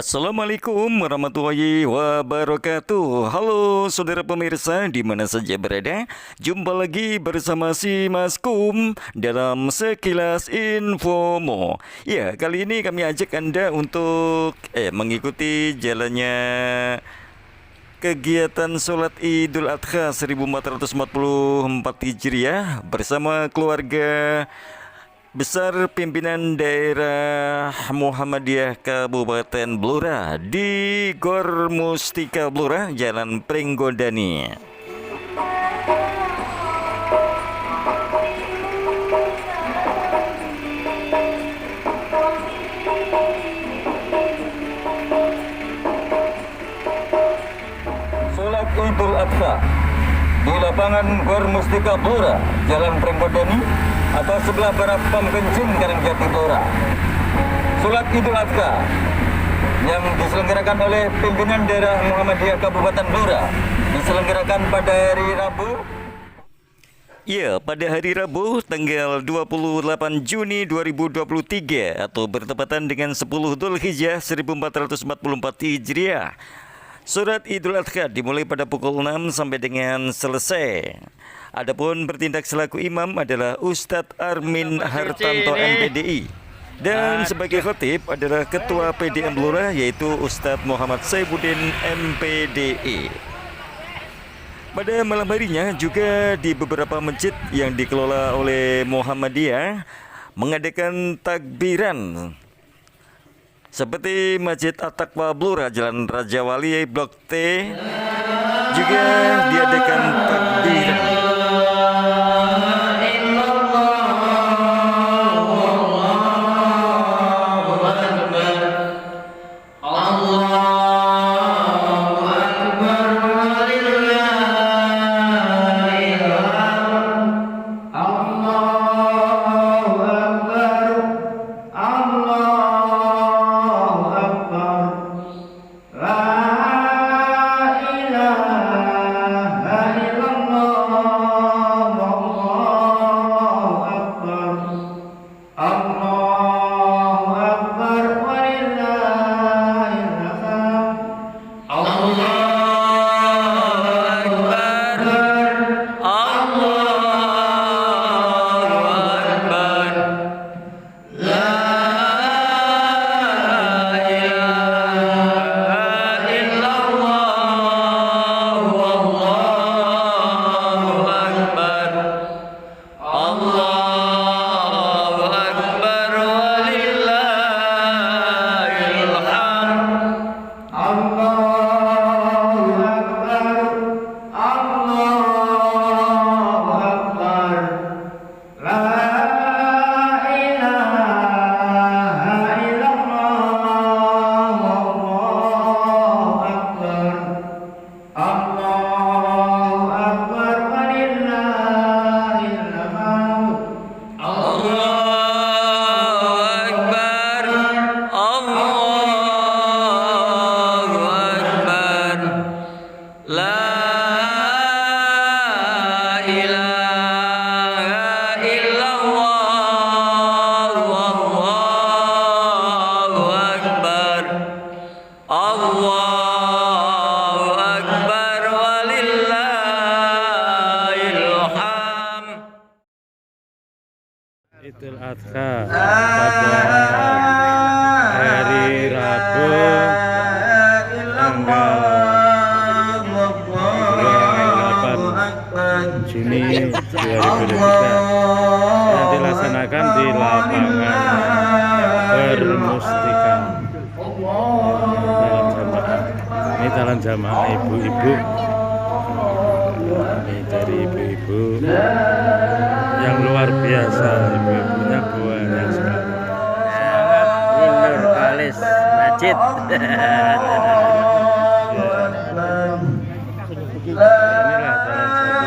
Assalamualaikum warahmatullahi wabarakatuh. Halo saudara pemirsa di mana saja berada. Jumpa lagi bersama si Mas Kum dalam Sekilas Infomo. Ya, kali ini kami ajak Anda untuk mengikuti jalannya kegiatan sholat Idul Adha 1444 Hijriah bersama keluarga besar pimpinan daerah Muhammadiyah Kabupaten Blora di Gor Mustika Blora, Jalan Pringgodani. Sholat Idul Adha di lapangan Gor Mustika Blora, Jalan Pringgodani atau sebelah barat Pom Bensin Karangjati Blora. Sholat Idul Adha yang diselenggarakan oleh pimpinan daerah Muhammadiyah Kabupaten Blora diselenggarakan pada hari Rabu. Ya, pada hari Rabu tanggal 28 Juni 2023 atau bertepatan dengan 10 Dzulhijjah 1444 Hijriah. Sholat Idul Adha dimulai pada pukul 6 sampai dengan selesai. Adapun bertindak selaku imam adalah Ustadz Armin Hartanto MPDI. Dan sebagai khatib adalah Ketua PDM Blora yaitu Ustadz Muhammad Saifuddin MPDI. Pada malam harinya juga di beberapa masjid yang dikelola oleh Muhammadiyah mengadakan takbiran. Seperti Masjid At-Taqwa Blora Jalan Raja Wali Blok T juga diadakan takbiran. Idul Adha pada hari Rabu tanggal 28 Juni 2023 yang dilaksanakan di lapangan Bermustika dalam jamaah. Ini dalam jamaah ibu-ibu, ini dari ibu-ibu yang luar biasa, ibu-ibunya banyak sekali. Semangat Nur Kalis Majid. Inilah salah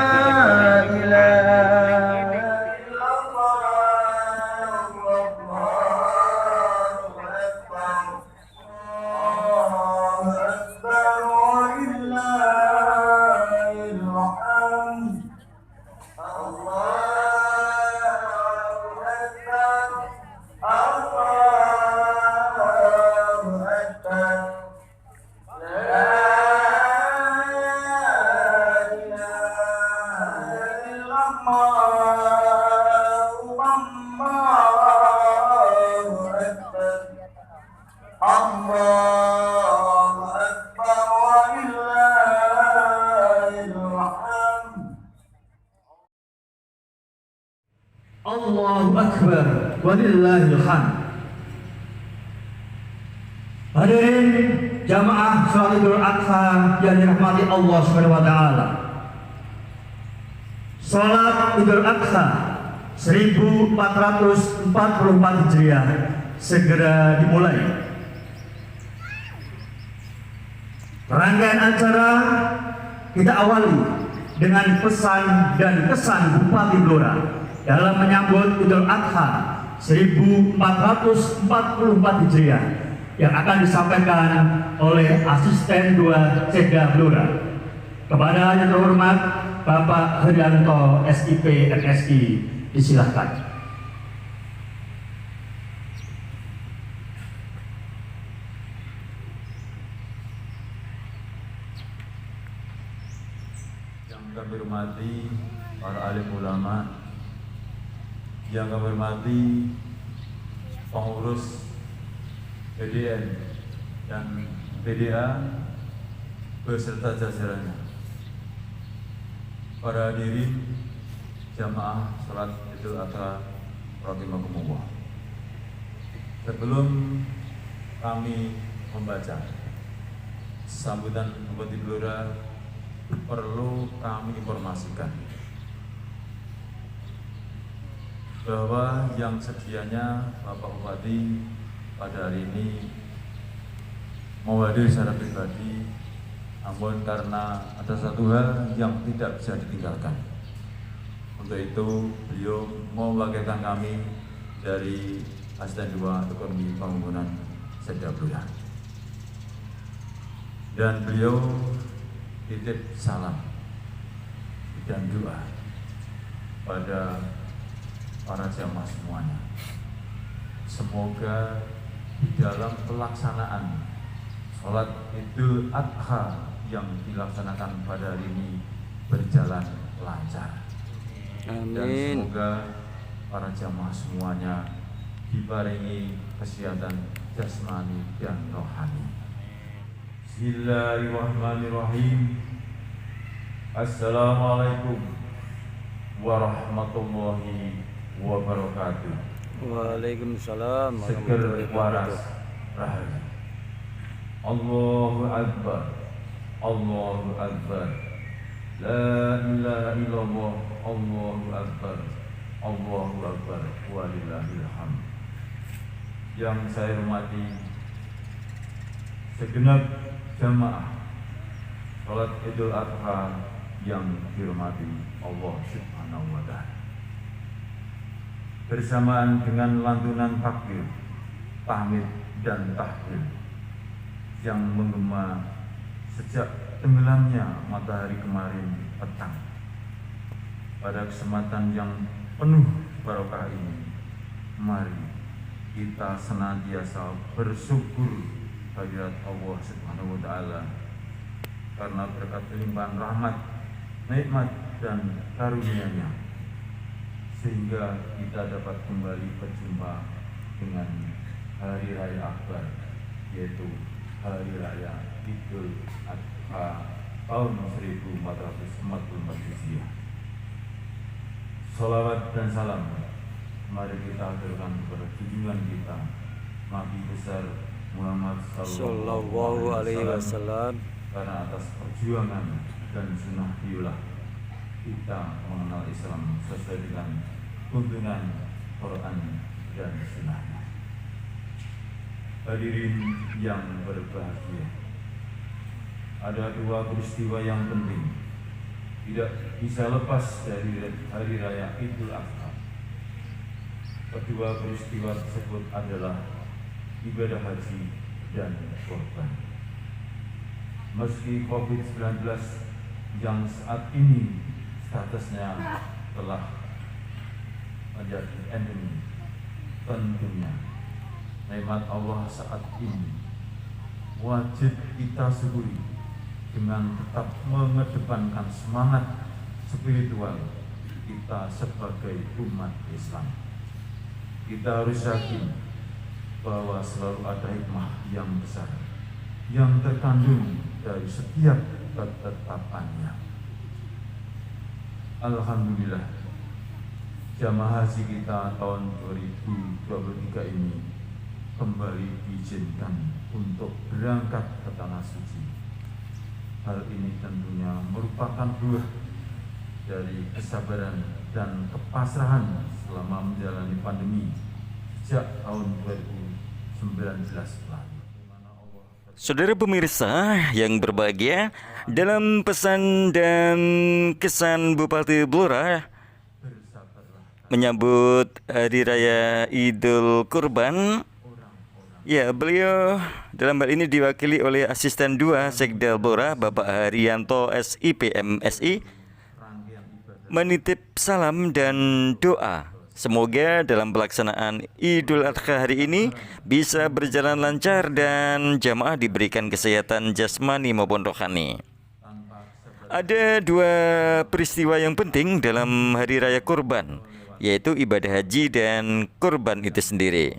Allahu Akbar. Allahu Akbar walillahil hamd. Hadirin jamaah salat Idul Adha yang dirahmati Allah Subhanahu wa taala. Salat Idul Adha 1444 Hijriah segera dimulai. Rangkaian acara kita awali dengan pesan dan kesan Bupati Blora dalam menyambut Idul Adha 1444 Hijriah yang akan disampaikan oleh Asisten 2 Sekda Blora. Kepada yang terhormat Bapak Herianto SIP MSI, disilahkan. Yang kami hormati para alim ulama, yang kami hormati pengurus PDN dan PDA beserta jajarannya, para hadirin jamaah salat Idul Adha rahimakumullah. Sebelum kami membaca sambutan Bupati Blora, perlu kami informasikan bahwa yang sedianya Bapak Bupati pada hari ini mau hadir secara pribadi, namun karena ada satu hal yang tidak bisa ditinggalkan. Untuk itu beliau mau mewakilkan kami dari Asisten 2 Ekonomi Pembangunan Sekda Blora, dan beliau titip salam dan doa pada para jamaah semuanya. Semoga di dalam pelaksanaan sholat Idul Adha yang dilaksanakan pada hari ini berjalan lancar. Amin. Dan semoga para jamaah semuanya dibarengi kesehatan jasmani dan rohani. Bismillahirrahmanirrahim. Assalamualaikum warahmatullahi wabarakatuh. Waalaikumsalam Seger warahmatullahi waras wabarakatuh. rahayu. Allahu Akbar, Allahu Akbar, La ilaha illallah, Allahu Akbar, Allahu Akbar, walillahil hamd. Yang saya hormati segenap jamaah salat Idul Adha yang dirahmati Allah Subhanahu wa taala. Bersamaan dengan lantunan takbir, tahmid dan tahlil yang menggema sejak tenggelamnya matahari kemarin petang. Pada kesempatan yang penuh barokah ini, mari kita senantiasa bersyukur kehadirat Allah Subhanahu wa taala karena berkat limpahan rahmat, nikmat dan karunia-Nya, sehingga kita dapat kembali berjumpa dengan hari raya akbar, yaitu hari raya Idul Adha tahun 1444 Hijriah. Salawat dan salam mari kita aturkan kepada junjungan kita Nabi besar Muhammad Sallallahu alaihi wasallam. Karena atas perjuangan dan sunnah beliau kita mengenal Islam sesuai dengan tuntunan Quran dan sunnahnya. Hadirin yang berbahagia, ada dua peristiwa yang penting tidak bisa lepas dari hari raya Idul Adha. Kedua peristiwa tersebut adalah ibadah haji dan korban. Meski COVID-19 yang saat ini statusnya telah menjadi endemi, tentunya nikmat Allah saat ini wajib kita syukuri dengan tetap mengedepankan semangat spiritual kita sebagai umat Islam. Kita harus yakin bahwa selalu ada hikmah yang besar yang terkandung dari setiap ketetapannya. Alhamdulillah, jamaah haji kita tahun 2023 ini kembali diizinkan untuk berangkat ke tanah suci. Hal ini tentunya merupakan buah dari kesabaran dan kepasrahan selama menjalani pandemi sejak tahun 2019 lalu. Saudara pemirsa yang berbahagia, dalam pesan dan kesan Bupati Blora menyambut Hari Raya Idul Kurban, ya, beliau dalam hal ini diwakili oleh Asisten 2 Sekda Blora Bapak Haryanto SIP MSI menitip salam dan doa. Semoga dalam pelaksanaan Idul Adha hari ini bisa berjalan lancar dan jamaah diberikan kesehatan jasmani maupun rohani. Ada dua peristiwa yang penting dalam Hari Raya Kurban, yaitu ibadah haji dan kurban itu sendiri.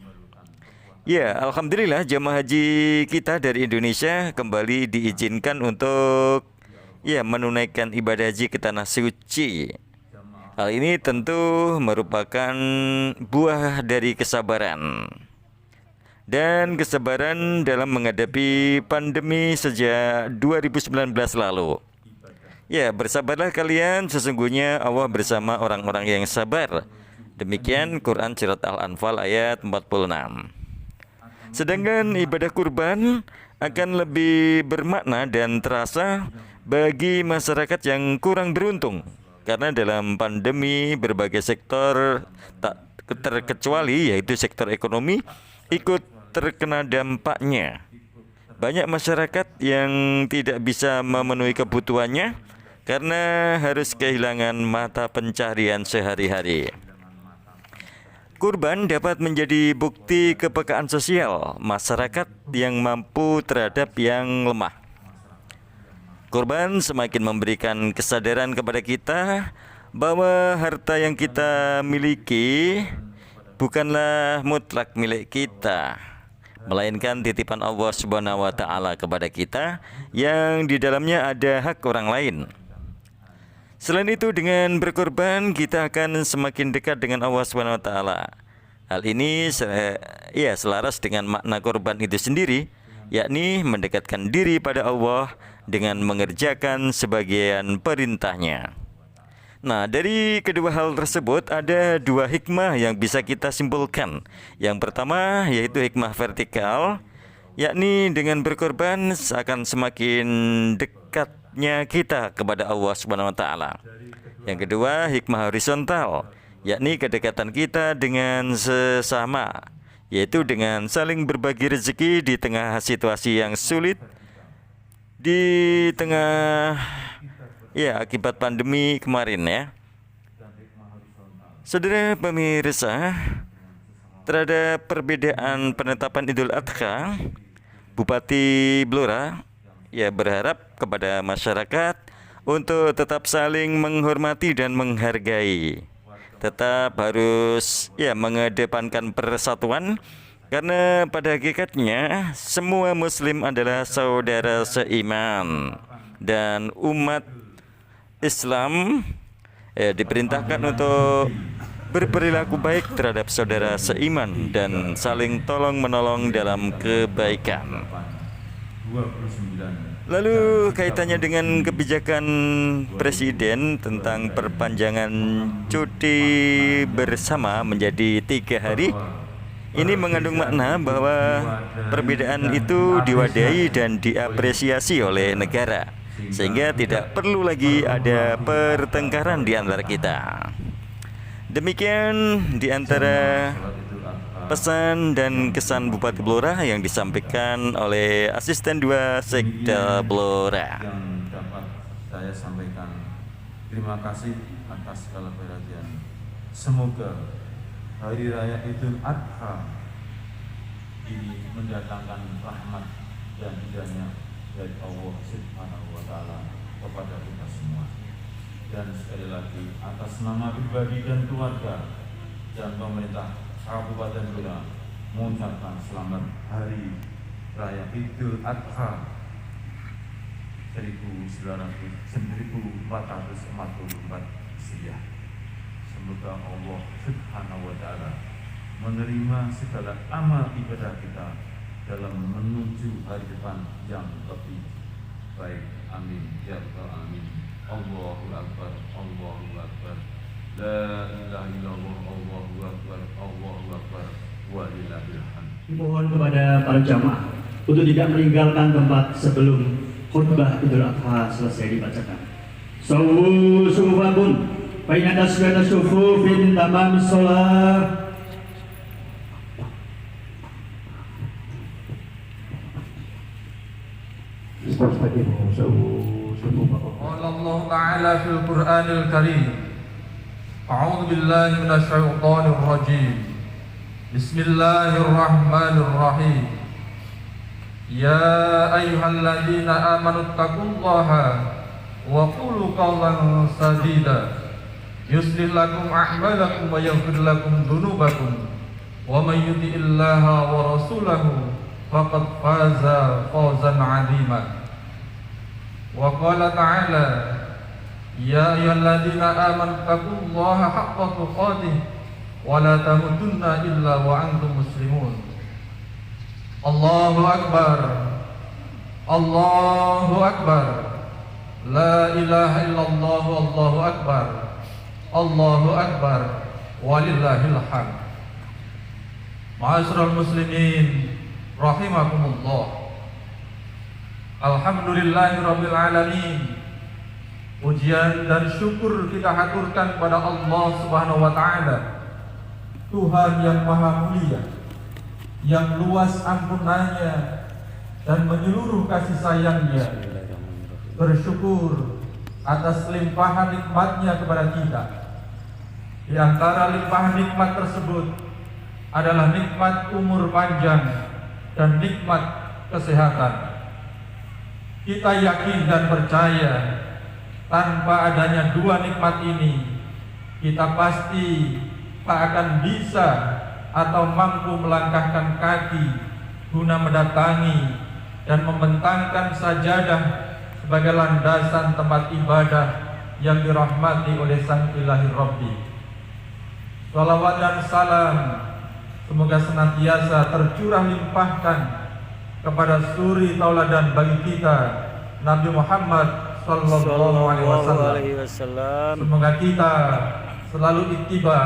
Ya, alhamdulillah jamaah haji kita dari Indonesia kembali diizinkan untuk menunaikan ibadah haji ke tanah suci. Hal ini tentu merupakan buah dari kesabaran dan kesabaran dalam menghadapi pandemi sejak 2019 lalu. Ya, bersabarlah kalian, sesungguhnya Allah bersama orang-orang yang sabar. Demikian Quran Surat Al-Anfal ayat 46. Sedangkan ibadah kurban akan lebih bermakna dan terasa bagi masyarakat yang kurang beruntung, karena dalam pandemi berbagai sektor tak terkecuali yaitu sektor ekonomi ikut terkena dampaknya. Banyak masyarakat yang tidak bisa memenuhi kebutuhannya karena harus kehilangan mata pencarian sehari-hari. Kurban dapat menjadi bukti kepekaan sosial masyarakat yang mampu terhadap yang lemah. Kurban semakin memberikan kesadaran kepada kita bahwa harta yang kita miliki bukanlah mutlak milik kita, melainkan titipan Allah Subhanahu wa taala kepada kita yang di dalamnya ada hak orang lain. Selain itu, dengan berkorban kita akan semakin dekat dengan Allah Subhanahu wa taala. Hal ini selaras dengan makna korban itu sendiri, yakni mendekatkan diri pada Allah dengan mengerjakan sebagian perintahnya. Nah, dari kedua hal tersebut ada dua hikmah yang bisa kita simpulkan. Yang pertama yaitu hikmah vertikal, yakni dengan berkorban akan semakin dekatnya kita kepada Allah Subhanahu wa taala. Yang kedua, hikmah horizontal, yakni kedekatan kita dengan sesama, yaitu dengan saling berbagi rezeki di tengah situasi yang sulit, di tengah akibat pandemi kemarin ya. Saudara pemirsa, terhadap perbedaan penetapan Idul Adha, Bupati Blora berharap kepada masyarakat untuk tetap saling menghormati dan menghargai. Tetap harus mengedepankan persatuan, karena pada hakikatnya semua muslim adalah saudara seiman dan umat Islam diperintahkan untuk berperilaku baik terhadap saudara seiman dan saling tolong menolong dalam kebaikan. Lalu kaitannya dengan kebijakan Presiden tentang perpanjangan cuti bersama menjadi 3 hari, ini mengandung makna bahwa perbedaan itu diwadahi dan diapresiasi oleh negara, sehingga tidak perlu lagi ada pertengkaran di antara kita. Demikian di antara pesan dan kesan Bupati Blora yang disampaikan oleh Asisten 2 Sekda Blora. Yang dapat saya sampaikan, terima kasih atas segala perhatian. Semoga Hari Raya Idul Adha ini mendatangkan rahmat dan hidayah dari Allah Subhanahu wa taala kepada kita semua. Dan sekali lagi atas nama pribadi dan keluarga dan pemerintah Kabupaten Blora mengucapkan selamat Hari Raya Idul Adha 1444 Hijriah. semoga Allah Subhanahu wa Ta'ala menerima segala amal ibadah kita dalam menuju hari depan yang lebih baik. Amin ya rabbal alamin. Allahu akbar, Allahu akbar. La ilaha illallah, Allahu akbar, Allahu akbar. Walillahil hamd. Mohon kepada para jamaah untuk tidak meninggalkan tempat sebelum khutbah Idul Adha selesai dibacakan. Sawu sufufakum fa inna tasbihata syufufin tamamis shalah. قال الله تعالى في القرآن الكريم أعوذ بالله من الشيطان الرجيم بسم الله الرحمن الرحيم يا أيها الذين آمنوا اتقوا الله وقولوا قولا سديدا يصلح لكم أعمالكم ويغفر لكم ذنوبكم ومن يطع الله ورسوله فقد فاز فوزا عظيما وقال تعالى يا أيها الذين آمنوا اتقوا الله حق تقاته ولا تموتن إلا وأنتم مسلمون الله أكبر الله أكبر لا إله إلا الله والله أكبر الله أكبر ولله الحمد. Ma'asyiral muslimin rahimakumullah. Alhamdulillahirabbil alamin. Pujian dan syukur kita haturkan kepada Allah Subhanahu wa taala, Tuhan yang maha mulia, yang luas ampunannya dan menyeluruh kasih sayangnya. Bersyukur atas limpahan nikmatnya kepada kita. Di antara limpahan nikmat tersebut adalah nikmat umur panjang dan nikmat kesehatan. Kita yakin dan percaya tanpa adanya dua nikmat ini, kita pasti tak akan bisa atau mampu melangkahkan kaki guna mendatangi dan membentangkan sajadah sebagai landasan tempat ibadah yang dirahmati oleh Sang Ilahi Rabbi. Salawat dan salam semoga senantiasa tercurah limpahkan kepada suri tauladan bagi kita, Nabi Muhammad sallallahu alaihi wasallam. Semoga kita selalu ittiba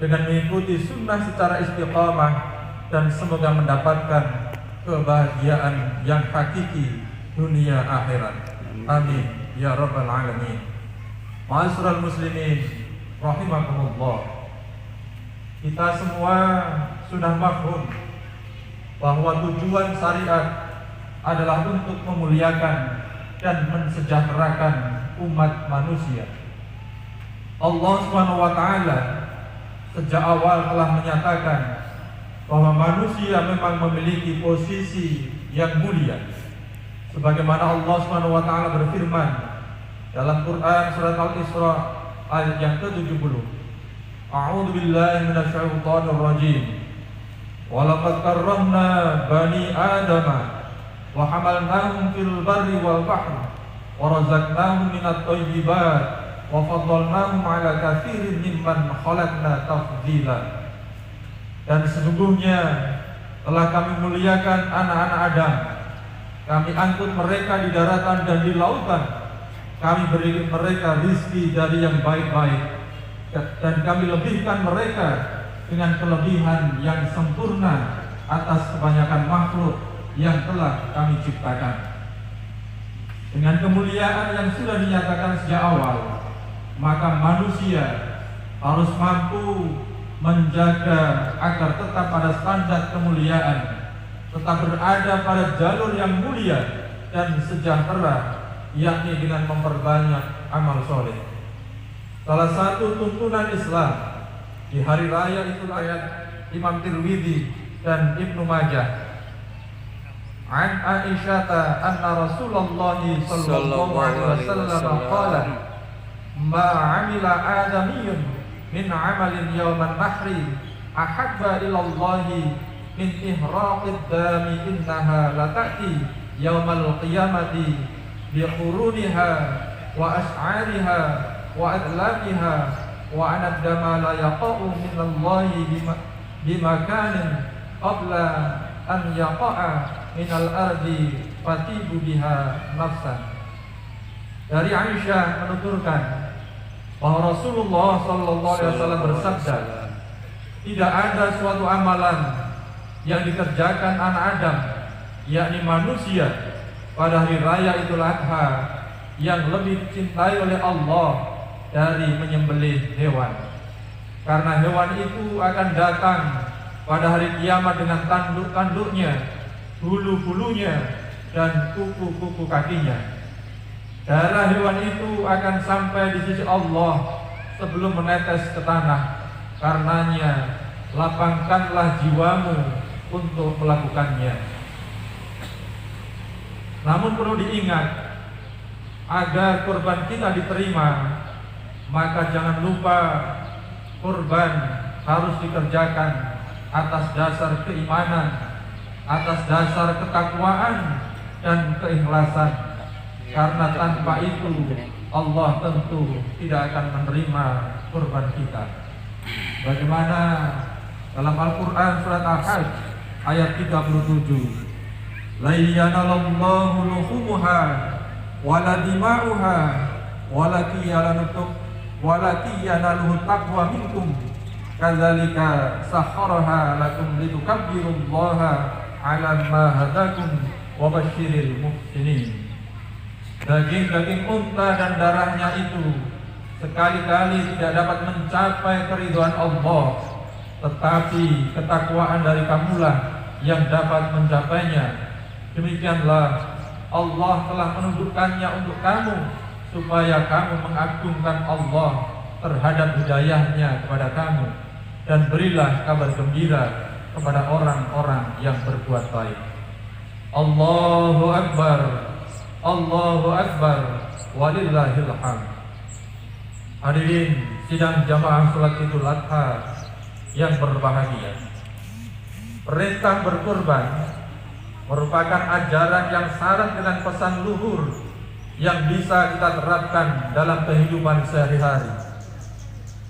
dengan mengikuti sunnah secara istiqamah dan semoga mendapatkan kebahagiaan yang hakiki dunia akhirat. Amin ya rabbal alamin. Ma'asyiral muslimin rahimakumullah. Kita semua sudah mafhum bahwa tujuan syariat adalah untuk memuliakan dan mensejahterakan umat manusia. Allah Subhanahu wa taala sejak awal telah menyatakan bahwa manusia memang memiliki posisi yang mulia. Sebagaimana Allah Subhanahu wa taala berfirman dalam Quran surat Al-Isra ayat yang ke-70. A'udzu billahi minasyaitonir rajim. Walaqad karramna bani adama wa hamalnahum fil barri wal bahri wa razaqnahum minat thayyibat wa faddalnahum ala katsirin mimman khalaqna tafdila. Dan sesungguhnya telah kami muliakan anak-anak Adam. Kami angkut mereka di daratan dan di lautan. Kami beri mereka rizki dari yang baik-baik, dan kami lebihkan mereka dengan kelebihan yang sempurna atas kebanyakan makhluk yang telah kami ciptakan. Dengan kemuliaan yang sudah dinyatakan sejak awal, maka manusia harus mampu menjaga agar tetap pada standar kemuliaan, tetap berada pada jalur yang mulia dan sejahtera, yakni dengan memperbanyak amal soleh. Salah satu tuntunan Islam di hari raya itu ayat Imam Tirmidzi dan Ibnu Majah. An Aisyah anna Rasulullah sallallahu alaihi wasallam qala ma 'amila adamiyyun min 'amalin yawman nahri ahabba ila Allah min ihraqid dami innaha la ta'ti yawmal qiyamati bi quruniha wa ash'ariha wa adlamiha wa anad dama la yaqa'u min Allahi bimakanin qabla an yaqa'a min al-ardi fatibu biha nafsan. Dari Aisyah menuturkan bahwa Rasulullah sallallahu alaihi wasallam bersabda, tidak ada suatu amalan yang dikerjakan anak Adam, yakni manusia, pada hari raya Idul Adha yang lebih dicintai oleh Allah dari menyembelih hewan. Karena hewan itu akan datang pada hari kiamat dengan tanduk-tanduknya, bulu-bulunya, dan kuku-kuku kakinya. Darah hewan itu akan sampai di sisi Allah sebelum menetes ke tanah. Karenanya lapangkanlah jiwamu untuk melakukannya. Namun perlu diingat, agar kurban kita diterima, maka jangan lupa kurban harus dikerjakan atas dasar keimanan, atas dasar ketakwaan dan keikhlasan. Karena tanpa itu Allah tentu tidak akan menerima kurban kita. Bagaimana dalam Al-Quran surat Al-Hajj ayat 37, la yanalallahu luhumuha wala dima'uha walaki yanaluhu taqwa minkum kadzalika sakharaha lakum litukabbirullaha ala ma hadakum wa basyiril muhsinin. Daging-daging unta dan darahnya itu sekali-kali tidak dapat mencapai keridhaan Allah, tetapi ketakwaan dari kamulah yang dapat mencapainya. Demikianlah Allah telah menunjukkannya untuk kamu, supaya kamu mengagungkan Allah terhadap hidayahnya kepada kamu, dan berilah kabar gembira kepada orang-orang yang berbuat baik. Allahu Akbar, Allahu Akbar, walillahil hamd. Hadirin sidang jamaah salat Idul Adha yang berbahagia, perintah berkurban merupakan ajaran yang syarat dengan pesan luhur yang bisa kita terapkan dalam kehidupan sehari-hari.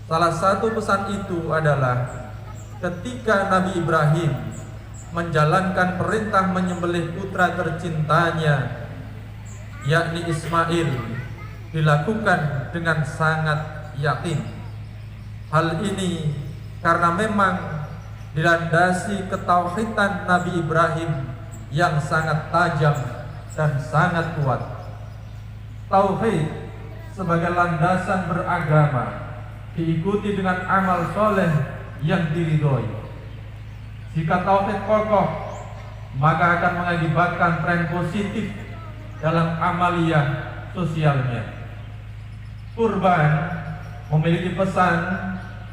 Salah satu pesan itu adalah ketika Nabi Ibrahim menjalankan perintah menyembelih putra tercintanya, yakni Ismail, dilakukan dengan sangat yakin. Hal ini karena memang dilandasi ketauhidan Nabi Ibrahim yang sangat tajam dan sangat kuat. Tauhid sebagai landasan beragama diikuti dengan amal soleh yang diridhoi. Jika tauhid kokoh, maka akan mengakibatkan tren positif dalam amaliyah sosialnya. Kurban memiliki pesan,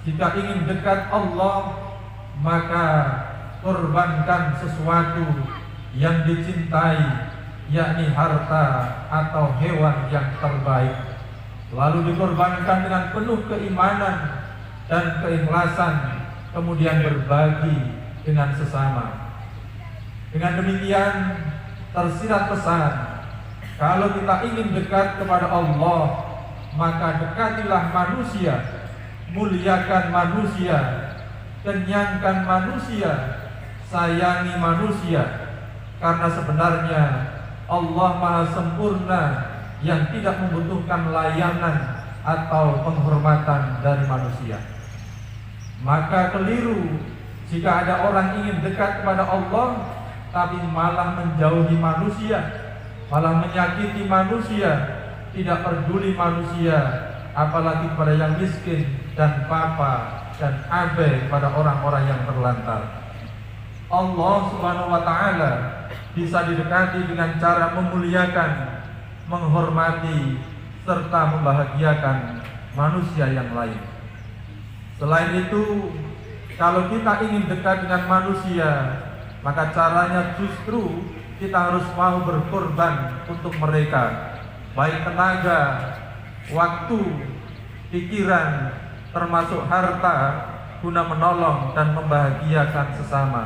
jika ingin dekat Allah, maka kurbankan sesuatu yang dicintai, yakni harta atau hewan yang terbaik, lalu dikorbankan dengan penuh keimanan dan keikhlasan, kemudian berbagi dengan sesama. Dengan demikian tersirat pesan, kalau kita ingin dekat kepada Allah, maka dekatilah manusia, muliakan manusia, kenyangkan manusia, sayangi manusia. Karena sebenarnya Allah Maha Sempurna yang tidak membutuhkan layanan atau penghormatan dari manusia. Maka keliru jika ada orang ingin dekat kepada Allah tapi malah menjauhi manusia, malah menyakiti manusia, tidak peduli manusia, apalagi pada yang miskin dan papa dan abe pada orang-orang yang terlantar. Allah Subhanahu wa Ta'ala bisa didekati dengan cara memuliakan, menghormati, serta membahagiakan manusia yang lain. Selain itu, kalau kita ingin dekat dengan manusia, maka caranya justru kita harus mau berkorban untuk mereka, baik tenaga, waktu, pikiran, termasuk harta, guna menolong dan membahagiakan sesama.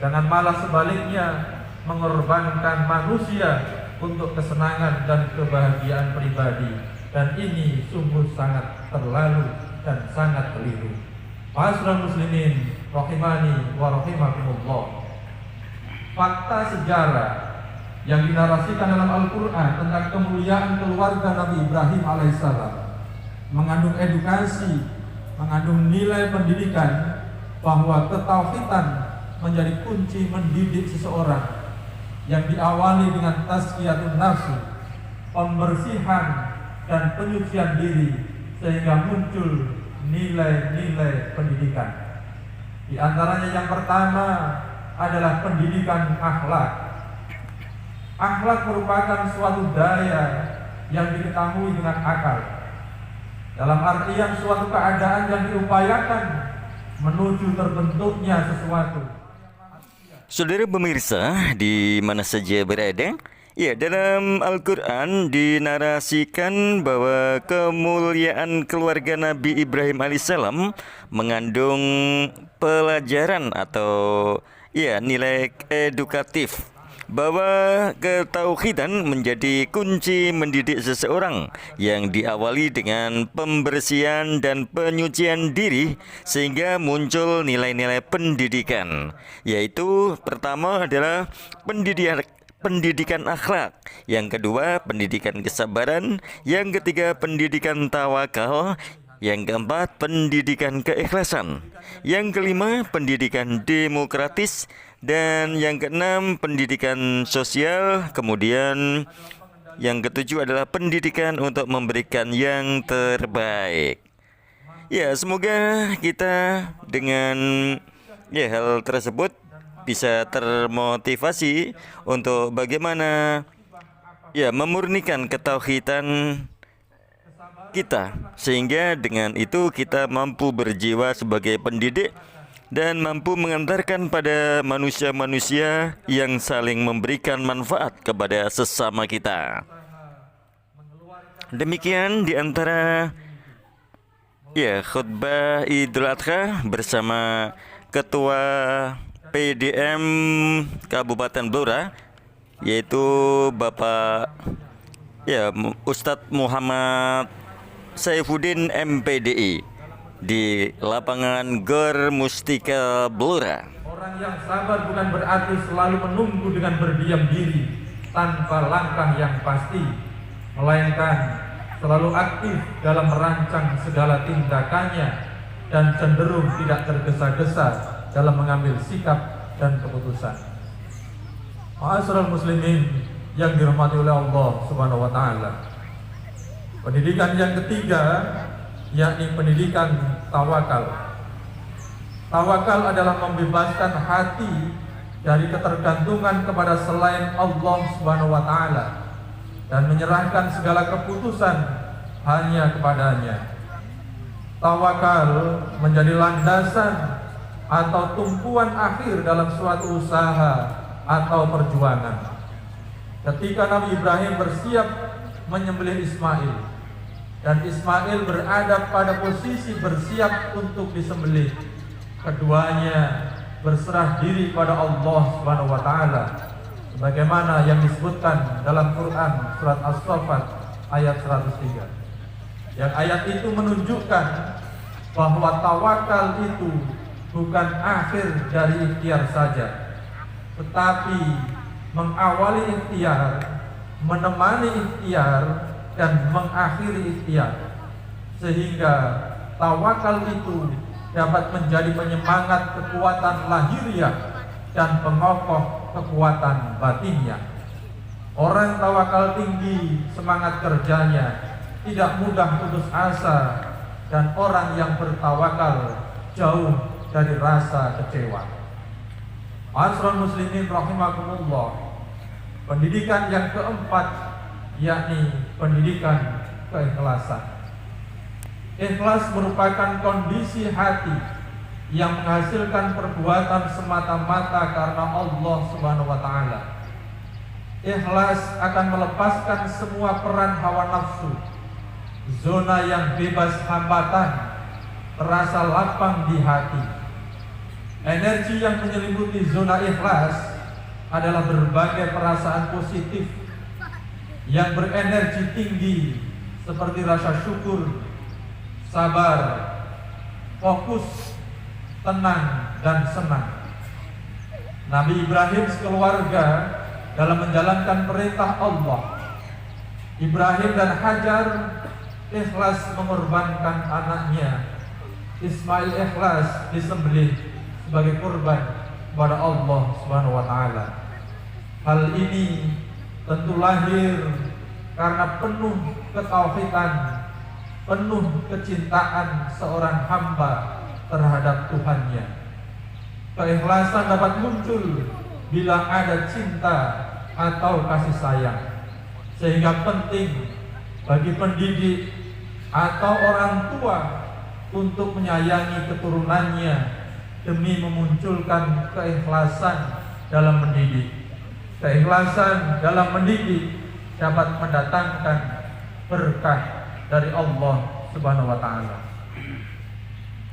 Jangan malah sebaliknya mengorbankan manusia untuk kesenangan dan kebahagiaan pribadi. Dan ini sungguh sangat terlalu dan sangat keliru. Ma'asyiral muslimin rahimani wa rahimakumullah. Fakta sejarah yang dinarasikan dalam Al-Quran tentang kemuliaan keluarga Nabi Ibrahim alaihissalam mengandung edukasi, mengandung nilai pendidikan bahwa ketauhidan menjadi kunci mendidik seseorang yang diawali dengan tazkiyatun nafsi, pembersihan dan penyucian diri sehingga muncul nilai-nilai pendidikan. Di antaranya yang pertama adalah pendidikan akhlak. Akhlak merupakan suatu daya yang diketahui dengan akal, dalam artian suatu keadaan yang diupayakan menuju terbentuknya sesuatu. Saudara pemirsa, di mana saja berada, ya, dalam Al-Quran dinarasikan bahwa kemuliaan keluarga Nabi Ibrahim alaihissalam mengandung pelajaran atau ya nilai edukatif, bahwa ketauhidan menjadi kunci mendidik seseorang yang diawali dengan pembersihan dan penyucian diri sehingga muncul nilai-nilai pendidikan, yaitu pertama adalah pendidikan akhlak, yang kedua pendidikan kesabaran, yang ketiga pendidikan tawakal, yang keempat pendidikan keikhlasan, yang kelima pendidikan demokratis, dan yang keenam pendidikan sosial, kemudian yang ketujuh adalah pendidikan untuk memberikan yang terbaik. Ya, semoga kita dengan hal tersebut bisa termotivasi untuk bagaimana memurnikan ketauhidan kita, sehingga dengan itu kita mampu berjiwa sebagai pendidik dan mampu mengantarkan pada manusia-manusia yang saling memberikan manfaat kepada sesama kita. Demikian di antara khutbah Idul Adha bersama Ketua PDM Kabupaten Blora, yaitu Bapak Ustadz Muhammad Saifuddin MPDI di lapangan Gor Mustika Blora. Orang yang sabar bukan berarti selalu menunggu dengan berdiam diri tanpa langkah yang pasti, melainkan selalu aktif dalam merancang segala tindakannya dan cenderung tidak tergesa-gesa dalam mengambil sikap dan keputusan. Ma'asyiral muslimin yang dirahmati oleh Allah Subhanahu wa taala. Pendidikan yang ketiga yakni pendidikan tawakal. Tawakal adalah membebaskan hati dari ketergantungan kepada selain Allah Subhanahu wa taala dan menyerahkan segala keputusan hanya kepadanya. Tawakal menjadi landasan atau tumpuan akhir dalam suatu usaha atau perjuangan. Ketika Nabi Ibrahim bersiap menyembelih Ismail dan Ismail berada pada posisi bersiap untuk disembelih, keduanya berserah diri pada Allah Subhanahu wa taala sebagaimana yang disebutkan dalam Quran surat As-Saffat ayat 103. Yang ayat itu menunjukkan bahwa tawakal itu bukan akhir dari ikhtiar saja, tetapi mengawali ikhtiar, menemani ikhtiar, dan mengakhiri ikhtiar, sehingga tawakal itu dapat menjadi penyemangat kekuatan lahiriah dan pengokoh kekuatan batinnya. Orang tawakal tinggi semangat kerjanya, tidak mudah putus asa, dan orang yang bertawakal jauh dari rasa kecewa. Ma'asyiral muslimin rahimakumullah. Pendidikan yang keempat yakni pendidikan keikhlasan. Ikhlas merupakan kondisi hati yang menghasilkan perbuatan semata-mata karena Allah Subhanahu wa taala. Ikhlas akan melepaskan semua peran hawa nafsu, zona yang bebas hambatan, terasa lapang di hati. Energi yang menyelimuti zona ikhlas adalah berbagai perasaan positif yang berenergi tinggi seperti rasa syukur, sabar, fokus, tenang, dan senang. Nabi Ibrahim sekeluarga dalam menjalankan perintah Allah. Ibrahim dan Hajar ikhlas mengorbankan anaknya. Ismail ikhlas disembelih sebagai kurban kepada Allah Subhanahu wa taala. Hal ini tentu lahir karena penuh ketauhidan, penuh kecintaan seorang hamba terhadap Tuhannya. Keikhlasan dapat muncul bila ada cinta atau kasih sayang. Sehingga penting bagi pendidik atau orang tua untuk menyayangi keturunannya demi memunculkan keikhlasan dalam mendidik. Keikhlasan dalam mendidik dapat mendatangkan berkah dari Allah Subhanahu wa taala.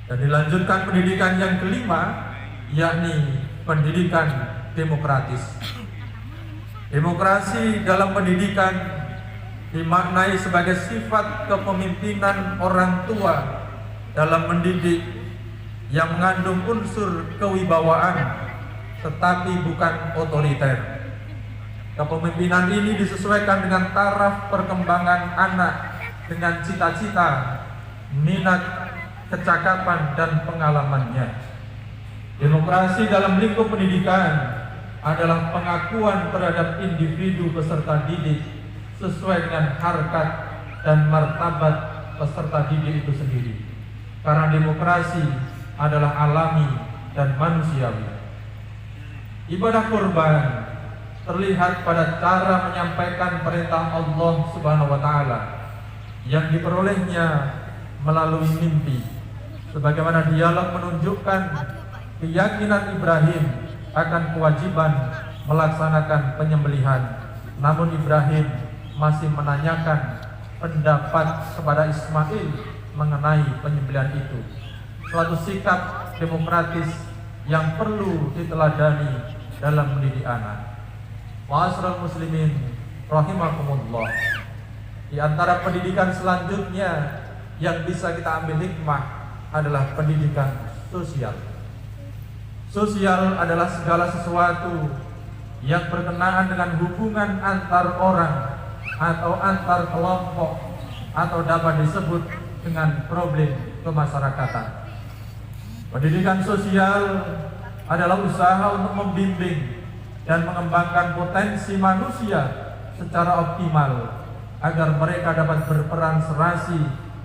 Dan dilanjutkan pendidikan yang kelima, yakni pendidikan demokratis. Demokrasi dalam pendidikan dimaknai sebagai sifat kepemimpinan orang tua dalam mendidik yang mengandung unsur kewibawaan tetapi bukan otoriter. Kepemimpinan ini disesuaikan dengan taraf perkembangan anak dengan cita-cita, minat, kecakapan, dan pengalamannya. Demokrasi dalam lingkup pendidikan adalah pengakuan terhadap individu peserta didik sesuai dengan harkat dan martabat peserta didik itu sendiri. Karena demokrasi adalah alami dan manusiawi. Ibadah kurban terlihat pada cara menyampaikan perintah Allah Subhanahu wa taala yang diperolehnya melalui mimpi. Sebagaimana dialog menunjukkan keyakinan Ibrahim akan kewajiban melaksanakan penyembelihan. Namun Ibrahim masih menanyakan pendapat kepada Ismail mengenai penyembelihan itu. Suatu sikap demokratis yang perlu diteladani dalam mendidik anak. Ma'asyiral muslimin rahimakumullah. Di antara pendidikan selanjutnya yang bisa kita ambil hikmah adalah pendidikan sosial. Sosial adalah segala sesuatu yang berkenaan dengan hubungan antar orang atau antar kelompok atau dapat disebut dengan problem kemasyarakatan. Pendidikan sosial adalah usaha untuk membimbing dan mengembangkan potensi manusia secara optimal agar mereka dapat berperan serasi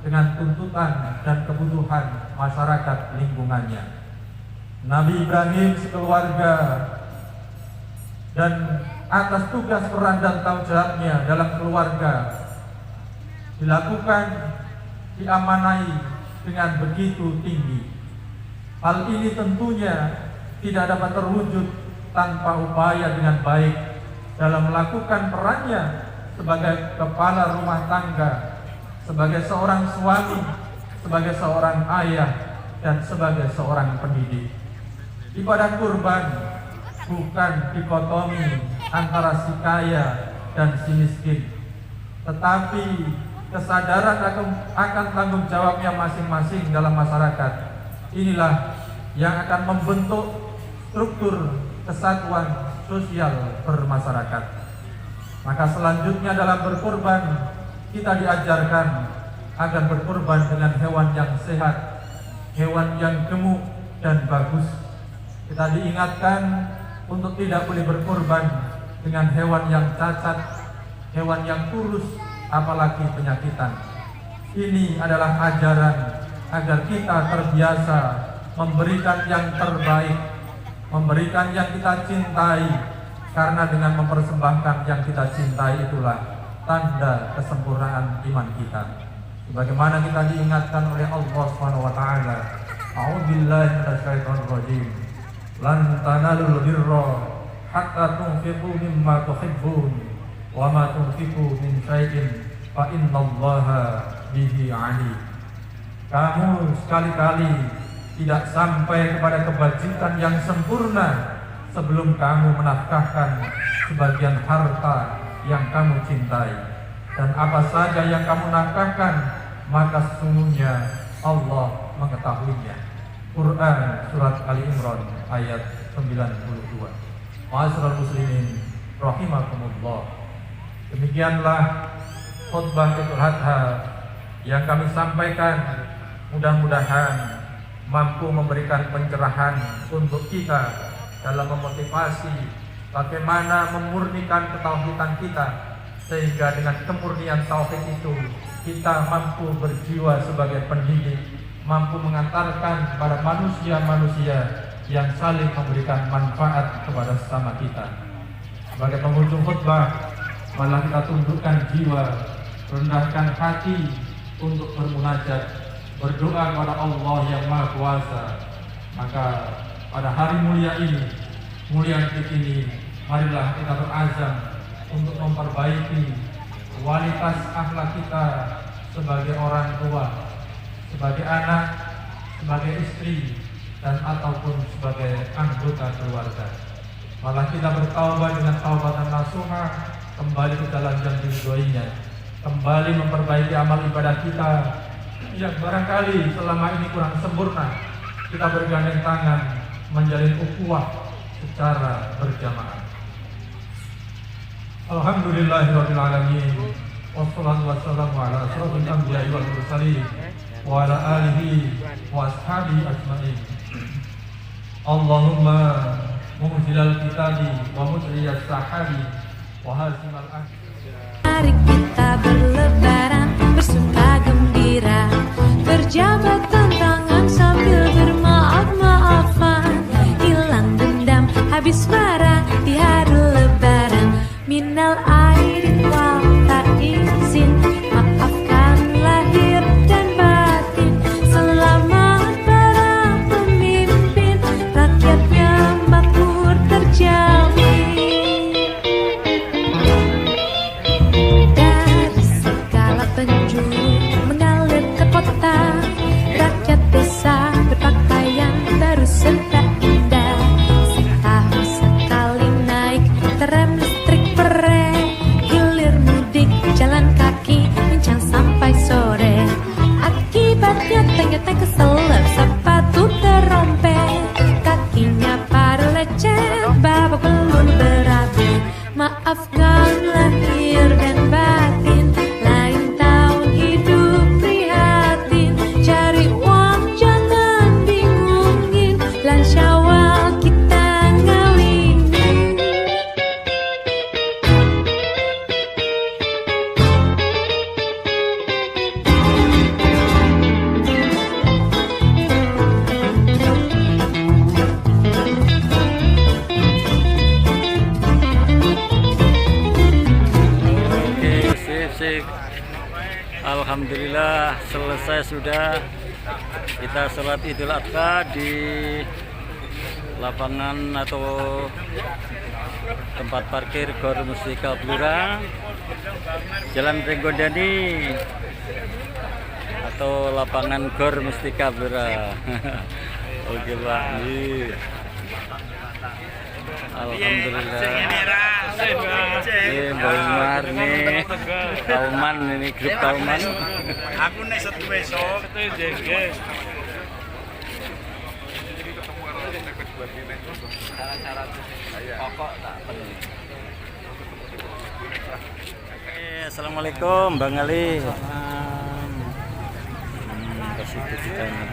dengan tuntutan dan kebutuhan masyarakat lingkungannya. Nabi Ibrahim sekeluarga dan atas tugas peran dan tanggung jawabnya dalam keluarga dilakukan, diamanai dengan begitu tinggi. Hal ini tentunya tidak dapat terwujud tanpa upaya dengan baik dalam melakukan perannya sebagai kepala rumah tangga, sebagai seorang suami, sebagai seorang ayah, dan sebagai seorang pendidik. Ibadah kurban bukan dikotomi antara si kaya dan si miskin, tetapi kesadaran akan tanggung jawabnya masing-masing dalam masyarakat. Inilah yang akan membentuk struktur kesatuan sosial bermasyarakat. Maka selanjutnya dalam berkurban kita diajarkan agar berkurban dengan hewan yang sehat, hewan yang gemuk dan bagus. Kita diingatkan untuk tidak boleh berkorban dengan hewan yang cacat, hewan yang kurus, apalagi penyakitan. Ini adalah ajaran agar kita terbiasa memberikan yang terbaik, memberikan yang kita cintai, karena dengan mempersembahkan yang kita cintai itulah tanda kesempurnaan iman kita. Sebagaimana kita diingatkan oleh Allah Subhanahu wa taala, A'udzubillahi minasyaitonir rajim. Lan tanalul birra hatta tunfiqu mimma tuhibbun wa ma tunfiqu min syai'in fa innallaha bihi alim. Kamu sekali-kali tidak sampai kepada kebajikan yang sempurna sebelum kamu menafkahkan sebagian harta yang kamu cintai. Dan apa saja yang kamu nafkahkan, maka sesungguhnya Allah mengetahuinya. Quran surat Ali Imran ayat 92. Ma'asyiral muslimin rahimakumullah. Demikianlah khutbah Idul Adha yang kami sampaikan, mudah-mudahan mampu memberikan pencerahan untuk kita dalam memotivasi bagaimana memurnikan ketauhidan kita, sehingga dengan kemurnian tauhid itu kita mampu berjiwa sebagai pendidik, mampu mengantarkan para manusia-manusia yang saling memberikan manfaat kepada sesama kita. Sebagai penghujung khutbah, malah kita tundukkan jiwa, rendahkan hati untuk bermunajat, berdoa kepada Allah yang Maha Kuasa. Maka pada hari mulia ini, mulia detik ini, marilah kita berazam untuk memperbaiki kualitas akhlak kita sebagai orang tua, sebagai anak, sebagai istri, dan ataupun sebagai anggota keluarga. Malah kita bertaubat dengan taubatan nasuha, kembali ke jalan yang diridhoinya, kembali memperbaiki amal ibadah kita yang barangkali selama ini kurang sempurna. Kita bergandeng tangan menjalin ukhuwah secara berjamaah. Alhamdulillahirabbil alamin. Wassalatu wassalamu ala asyrofil anbiya'i wal mursalin wa ala alihi wa ashabihi ajmain. Allahumma muhjilal kitabi wa mujriyas sahabi wa hazimal ahli. Mari kita berlebaran, bersuka gembira, berjabat tangan sambil bermaaf-maafan, hilang dendam, habis marah di hari lebaran. Minal aidin wal faizin, maafkan lahir dan batin. Selamat para pemimpin, rakyatnya makmur terjamin. Dari segala penjuru mengalir ke kota, rakyat desa berpakaian baru serta indah. Setahun sekali naik tram listrik perek, hilir mudik jalan kaki pincang sampai sore. Akibatnya teng-teng keselip, sepatu terompet, kakinya para lecet, babak belum berapi. Maafkan lahir dan batin, lain tahun hidup prihatin. Cari uang jangan bingungin, lan Syawal kita ngawinin. Oke, sip. Alhamdulillah selesai sudah kita sholat Idul Adha di lapangan atau tempat parkir Gor Mustika Blora, Jalan Pringgodani atau lapangan Gor Mustika Blora. Oke Pak. Alhamdulillah. Ini Mbak Umar nih, Kauman ini grup Kauman. Aku nek setu besok. Assalamualaikum Bang Ali. Kasih ceritanya.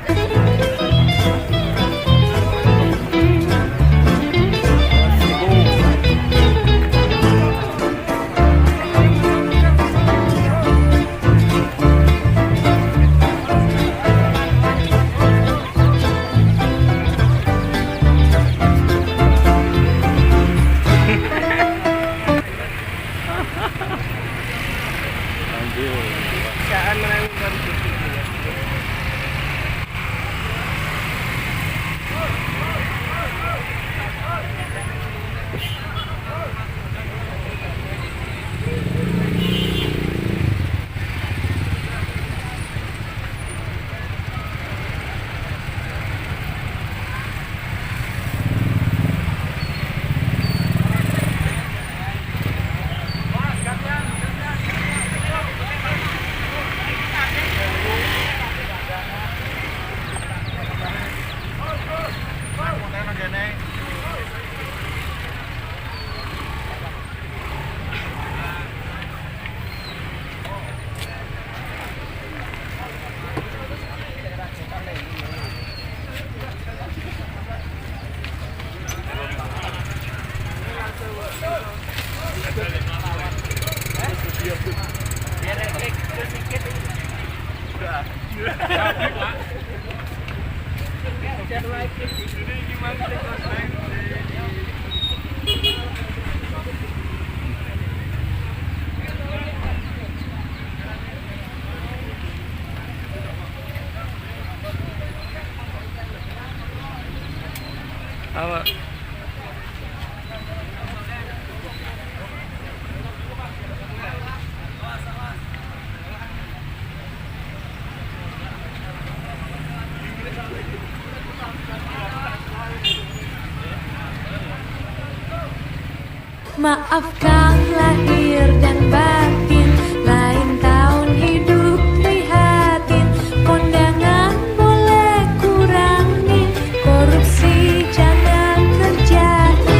Awak Maafkan lahir dan batin, lain tahun hidup prihatin. Kondangan boleh kurangin, korupsi jangan terjadi.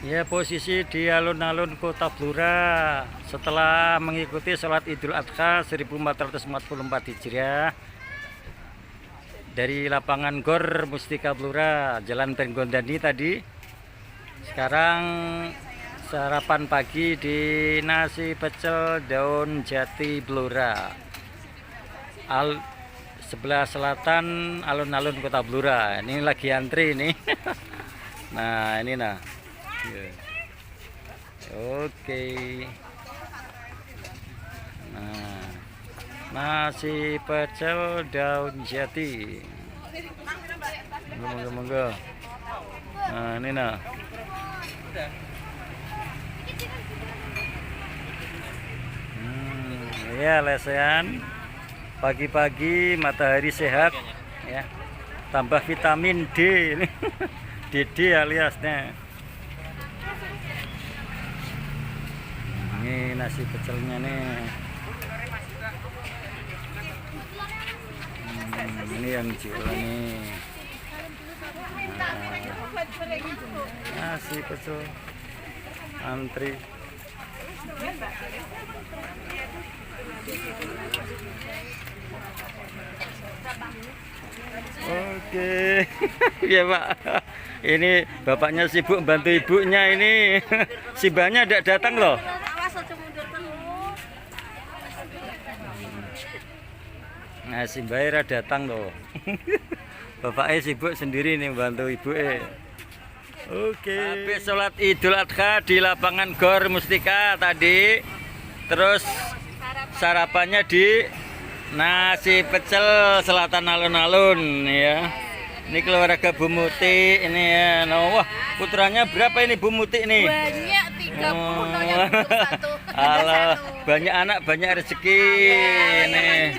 Ya, posisi di alun-alun Kota Blora setelah mengikuti sholat Idul Adha 1444 Hijriah dari lapangan Gor Mustika Blora, Jalan Penggondani tadi. Sekarang sarapan pagi di nasi pecel daun jati Blora. Sebelah selatan alun-alun Kota Blora. Ini lagi antri nih. Nah, ini nah. Oke. Nah, nasi pecel daun jati. Monggo. Nah, ini nah. Ya, lesehan. Pagi-pagi matahari sehat ya. Tambah vitamin D ini. DD aliasnya. Ini nasi pecelnya nih. Ini yang jual nih. Nah, nasi pecel antri. Oke. Ya, Pak. Ini bapaknya sibuk bantu ibunya ini. Si Mbahnya tidak datang loh. Nah, si Mbahira datang loh. Bapaknya sibuk sendiri nih bantu ibu. Oke. Habis sholat Idul Adha di lapangan Gor Mustika tadi. Terus sarapannya di nasi pecel selatan alun-alun ya. Ini keluarga Bu Muti ini ya. Nah, wah, putranya berapa ini Bu Muti ini? Banyak 30 yang 21. Halo, banyak anak banyak rezeki ini.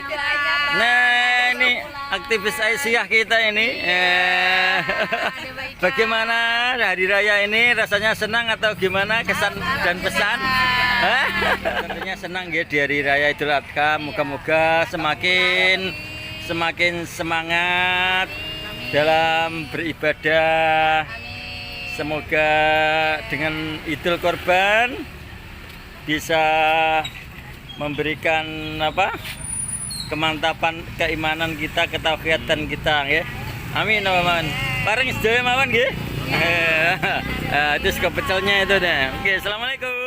Nah, ini aktivis Aisyah kita ini. Bagaimana hari raya ini? Rasanya senang atau gimana? Kesan dan pesan? Tentunya senang ya di hari raya Idul Adha. Moga-moga semakin semangat dalam beribadah. Semoga dengan Idul Korban bisa memberikan kemantapan keimanan kita, ketauhidan kita ya. Amin amin. Bareng sedaya mawon nggih. Itu sego pecelnya itu deh. Oke, assalamualaikum.